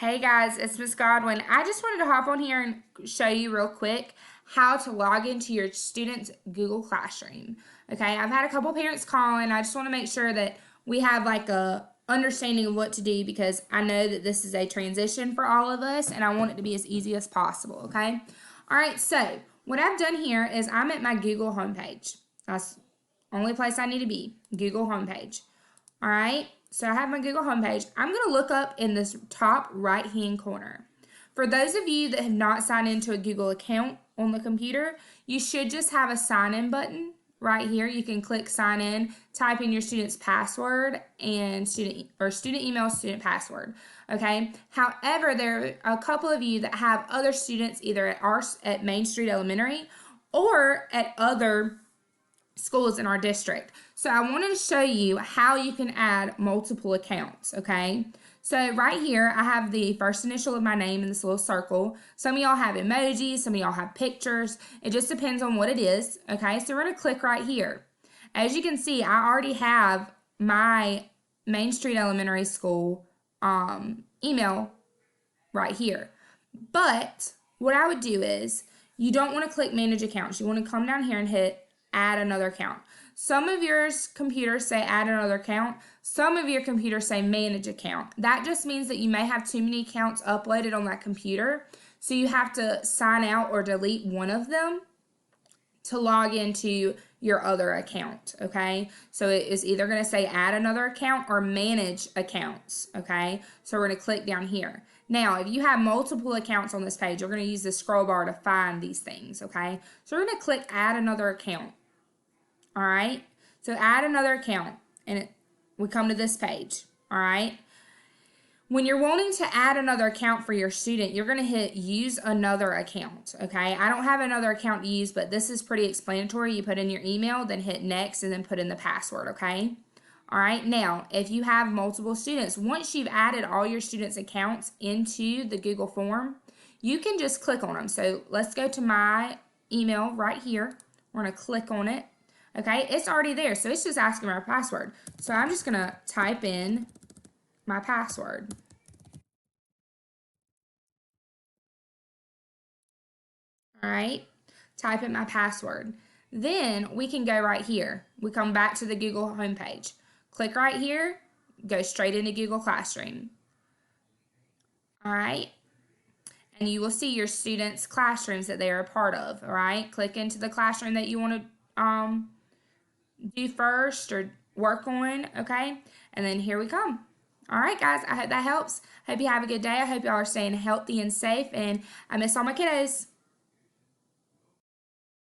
Hey guys, it's Miss Godwin. I just wanted to hop on here and show you real quick how to log into your student's Google Classroom. Okay, I've had a couple parents call and I just want to make sure that we have like a understanding of what to do because I know that this is a transition for all of us and I want it to be as easy as possible, okay? All right, so what I've done here is I'm at my Google homepage. That's the only place I need to be, Google homepage. All right, so I have my Google homepage. I'm going to look up in this top right hand corner. For those of you that have not signed into a Google account on the computer, you should just have a sign in button right here. You can click sign in, type in your student's password and student email, student password. Okay. However, there are a couple of you that have other students either at Main Street Elementary or at other schools in our district. So I wanted to show you how you can add multiple accounts, okay? So right here, I have the first initial of my name in this little circle. Some of y'all have emojis, some of y'all have pictures. It just depends on what it is, okay? So we're gonna click right here. As you can see, I already have my Main Street Elementary School email right here. But what I would do is, you don't wanna click manage accounts. You wanna come down here and hit add another account. Some of your computers say add another account. Some of your computers say manage account. That just means that you may have too many accounts uploaded on that computer. So you have to sign out or delete one of them to log into your other account, okay? So it is either gonna say add another account or manage accounts, okay? So we're gonna click down here. Now, if you have multiple accounts on this page, you're gonna use the scroll bar to find these things, okay? So we're gonna click add another account. All right, so add another account and we come to this page. All right, when you're wanting to add another account for your student, you're going to hit use another account. Okay, I don't have another account to use, but this is pretty explanatory. You put in your email, then hit next, and then put in the password. Okay, all right, now if you have multiple students, once you've added all your students' accounts into the Google form, you can just click on them. So let's go to my email right here. We're going to click on it. Okay, it's already there, so it's just asking my password. So I'm just gonna type in my password. All right, type in my password. Then we can go right here. We come back to the Google homepage. Click right here, go straight into Google Classroom. All right, and you will see your students' classrooms that they are a part of. All right, click into the classroom that you want to do first or work on, okay? And then here we come. All right, guys, I hope that helps. Hope you have a good day. I hope y'all are staying healthy and safe, and I miss all my kiddos.